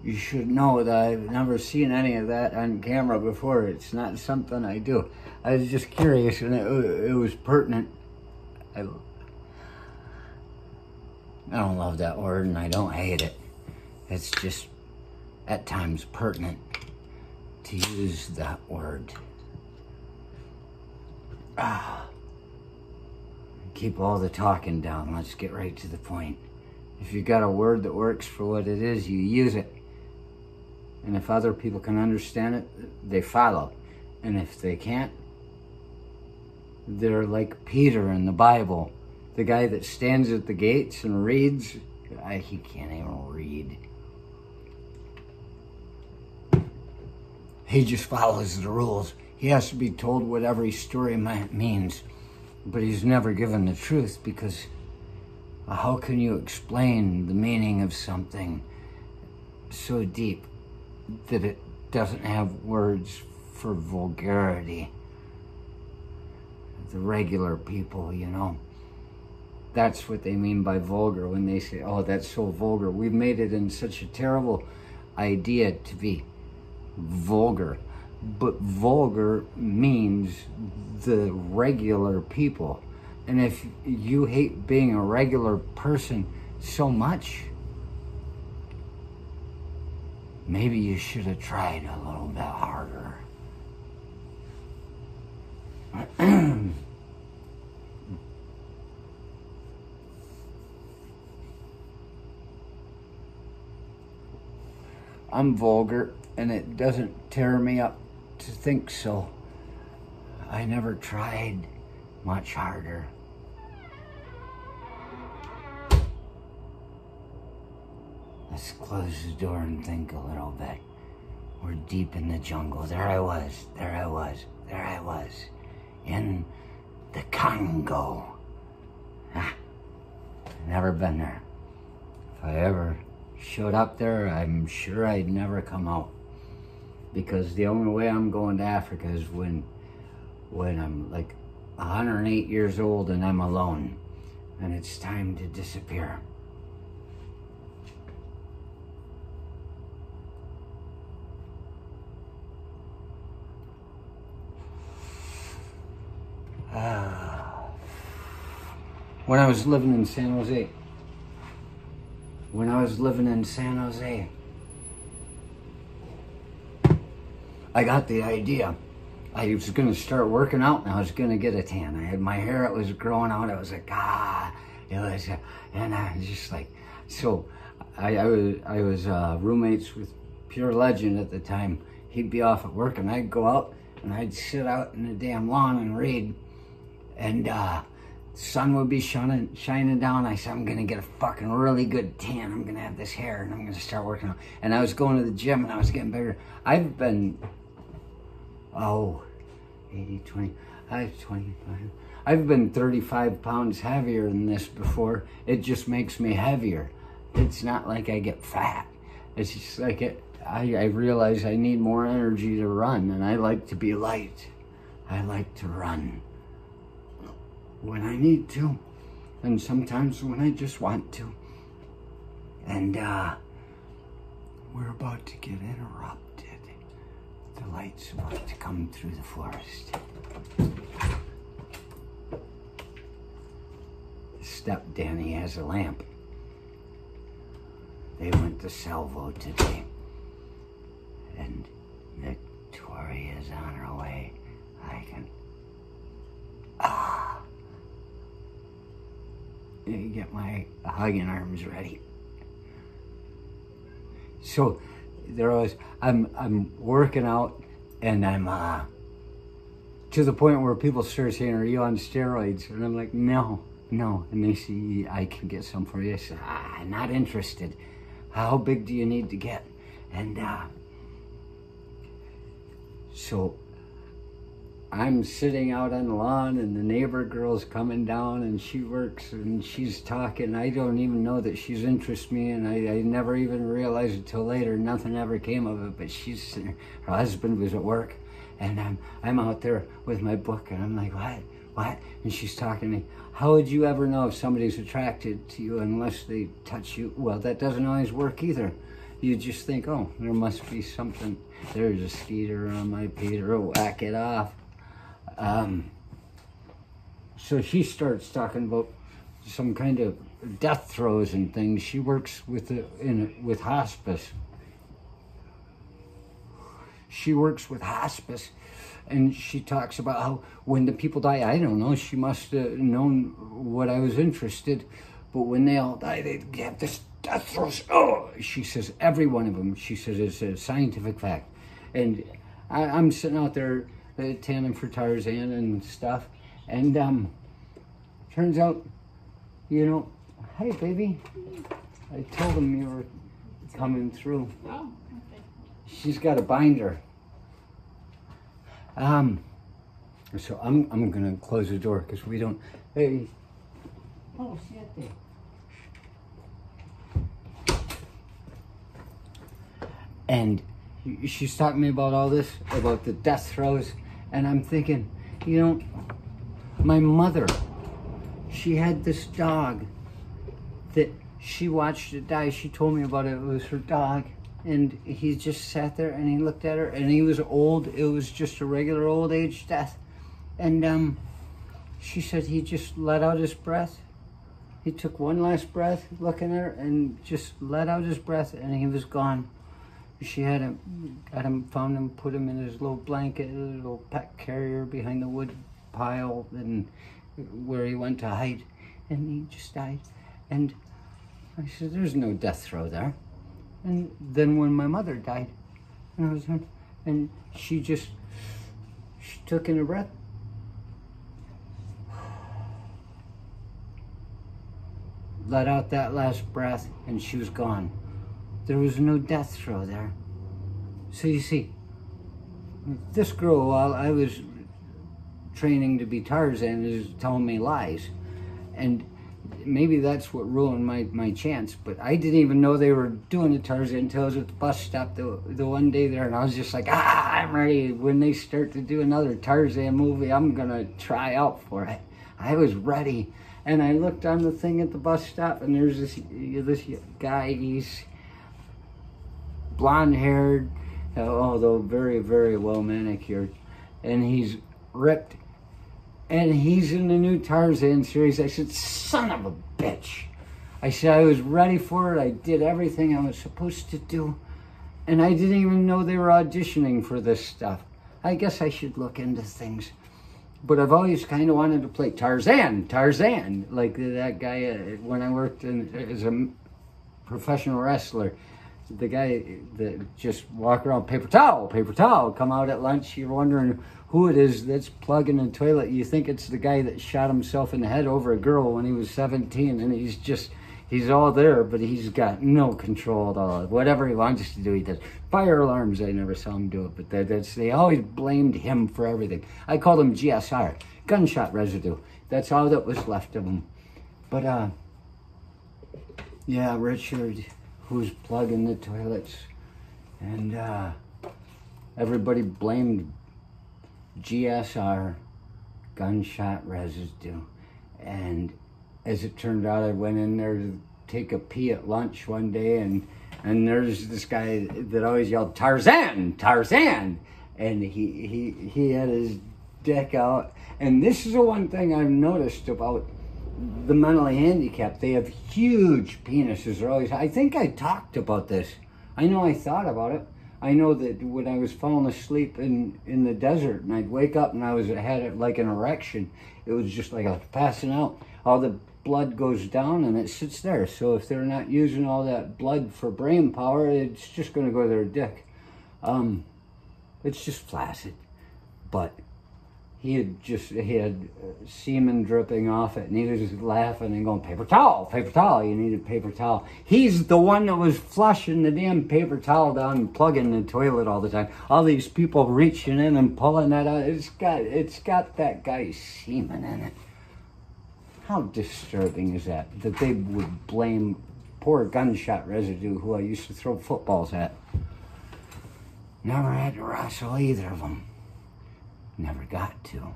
you should know that I've never seen any of that on camera before. It's not something I do. I was just curious, and it was pertinent. I don't love that word, and I don't hate it. It's just, at times, pertinent to use that word. Keep all the talking down. Let's get right to the point. If you got a word that works for what it is, you use it. And if other people can understand it, they follow. And if they can't, they're like Peter in the Bible. The guy that stands at the gates and reads, he can't even read. He just follows the rules. He has to be told what every story means. But he's never given the truth, because how can you explain the meaning of something so deep that it doesn't have words for vulgarity? The regular people, you know, that's what they mean by vulgar when they say, oh, that's so vulgar. We've made it in such a terrible idea to be vulgar. But vulgar means the regular people. And if you hate being a regular person so much, maybe you should have tried a little bit harder. I'm vulgar, and it doesn't tear me up to think so. I never tried much harder. Let's close the door and think a little bit. We're deep in the jungle. There I was in the Congo. Never been there. If I ever showed up there, I'm sure I'd never come out. Because the only way I'm going to Africa is when I'm like 108 years old and I'm alone. And it's time to disappear. When I was living in San Jose. I got the idea. I was going to start working out, and I was going to get a tan. I had my hair, it was growing out. I was like, and I was just like, so I was roommates with Pure Legend at the time. He'd be off at work, and I'd go out, and I'd sit out in the damn lawn and read. And sun would be shining down. I said, I'm going to get a fucking really good tan. I'm going to have this hair, and I'm going to start working out. And I was going to the gym, and I was getting bigger. I've been, 80, 20, 25. I've been 35 pounds heavier than this before. It just makes me heavier. It's not like I get fat. It's just like I realize I need more energy to run, and I like to be light. I like to run when I need to, and sometimes when I just want to. And we're about to get interrupted. The light's about to come through the forest. Step Danny has a lamp. They went to Salvo today, and Victoria's on her way. I can get my hugging arms ready. So there was, I'm working out, and I'm to the point where people start saying, "Are you on steroids?" And I'm like, no. And they say, "I can get some for you." I said, not interested. How big do you need to get? And so I'm sitting out on the lawn, and the neighbor girl's coming down, and she works, and she's talking. I don't even know that she's interested in me, and I never even realized it till later. Nothing ever came of it, but her husband was at work, and I'm out there with my book, and I'm like, what? And she's talking to me. How would you ever know if somebody's attracted to you unless they touch you? Well, that doesn't always work either. you just think, oh, there must be something. There's a skeeter on my Peter, whack it off. So she starts talking about some kind of death throes and things. She works with hospice. She works with hospice, and she talks about how when the people die, I don't know, she must have known what I was interested, but when they all die, they have this death throes. Oh, she says, every one of them, she says, it's a scientific fact. And I'm sitting out there tanning for Tarzan and stuff, and turns out, you know, hey, baby, I told him you were coming through. Oh, okay. She's got a binder. So I'm gonna close the door because we don't. Hey. Oh, siete. And she's talking to me about all this, about the death throes, and I'm thinking, you know, my mother, she had this dog that she watched it die. She told me about it. It was her dog. And he just sat there and he looked at her, and he was old. It was just a regular old age death. And she said he just let out his breath. He took one last breath looking at her and just let out his breath, and he was gone. She had him, found him, put him in his little blanket, a little pet carrier behind the wood pile, and where he went to hide, and he just died. And I said, there's no death throw there. And then when my mother died, and she took in a breath. Let out that last breath, and she was gone. There was no death throw there. So you see, this girl, while I was training to be Tarzan, is telling me lies. And maybe that's what ruined my chance, but I didn't even know they were doing a Tarzan until I was at the bus stop the one day there, and I was just like, I'm ready. When they start to do another Tarzan movie, I'm gonna try out for it. I was ready, and I looked on the thing at the bus stop, and there's this guy. He's blonde-haired, although very, very well manicured, and he's ripped. And he's in the new Tarzan series. I said, son of a bitch. I said, I was ready for it. I did everything I was supposed to do. And I didn't even know they were auditioning for this stuff. I guess I should look into things. But I've always kind of wanted to play Tarzan, like that guy when I worked as a professional wrestler. The guy that just walk around, paper towel, come out at lunch. You're wondering who it is that's plugging the toilet. You think it's the guy that shot himself in the head over a girl when he was 17, and he's all there, but he's got no control at all. Whatever he wants to do, he does. Fire alarms, I never saw him do it, but they always blamed him for everything. I called him GSR, gunshot residue. That's all that was left of him. But, yeah, Richard, who's plugging the toilets, and everybody blamed GSR, gunshot residue. And as it turned out, I went in there to take a pee at lunch one day, and there's this guy that always yelled, Tarzan, and he had his dick out. And this is the one thing I've noticed about the mentally handicapped. They have huge penises. They're always, I think I talked about this. I know I thought about it. I know that when I was falling asleep in the desert, and I'd wake up and I had like an erection, it was just like I was passing out. All the blood goes down and it sits there. So if they're not using all that blood for brain power, it's just going to go to their dick. It's just flaccid. But he had semen dripping off it, and he was just laughing and going, paper towel, you need a paper towel. He's the one that was flushing the damn paper towel down and plugging the toilet all the time. All these people reaching in and pulling that out. It's got that guy's semen in it. How disturbing is that they would blame poor gunshot residue, who I used to throw footballs at. Never had to wrestle either of them. Never got to.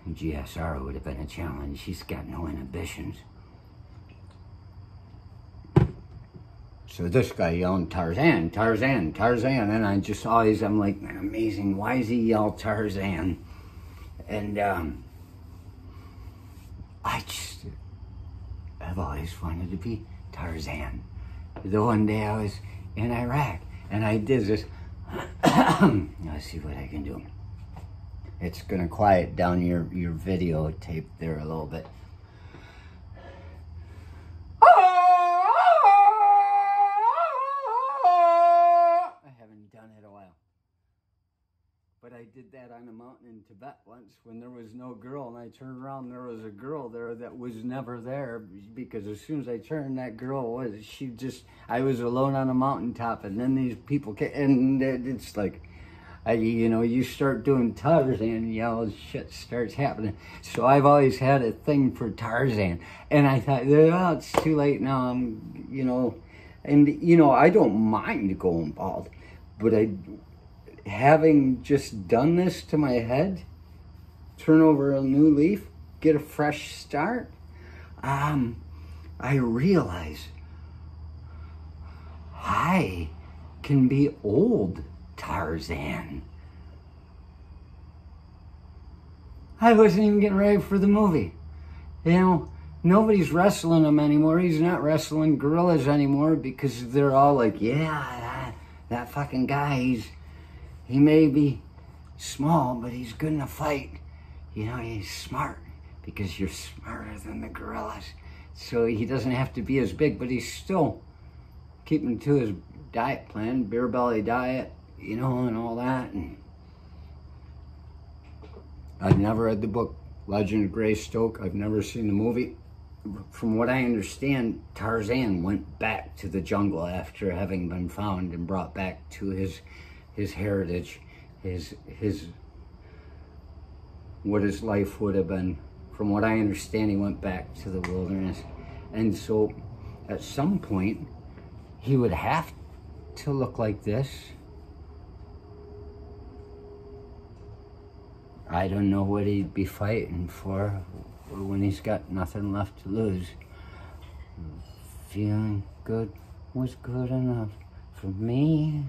GSR would have been a challenge. She's got no inhibitions. So this guy yelling, Tarzan, Tarzan, Tarzan. And I'm like, man, amazing. Why does he yell Tarzan? And I've always wanted to be Tarzan. The one day I was in Iraq and I did this. Let's see what I can do. It's gonna quiet down your videotape there a little bit. But I did that on a mountain in Tibet once when there was no girl, and I turned around, there was a girl there that was never there, because as soon as I turned, that girl I was alone on a mountaintop, and then these people came, and it's like, you start doing Tarzan, shit starts happening. So I've always had a thing for Tarzan, and I thought, oh, it's too late now, I don't mind going bald, but having just done this to my head, turn over a new leaf, get a fresh start, I realize I can be old Tarzan. I wasn't even getting ready for the movie. Nobody's wrestling him anymore. He's not wrestling gorillas anymore because they're all like, yeah, that fucking guy, he may be small, but he's good in a fight. He's smart because you're smarter than the gorillas. So he doesn't have to be as big, but he's still keeping to his diet plan, beer belly diet, and all that. And I've never read the book, Legend of Greystoke. I've never seen the movie. From what I understand, Tarzan went back to the jungle after having been found and brought back to his heritage, what his life would have been. From what I understand, he went back to the wilderness. And so at some point, he would have to look like this. I don't know what he'd be fighting for when he's got nothing left to lose. Feeling good was good enough for me.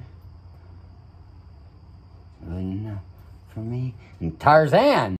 Good enough for me. And Tarzan!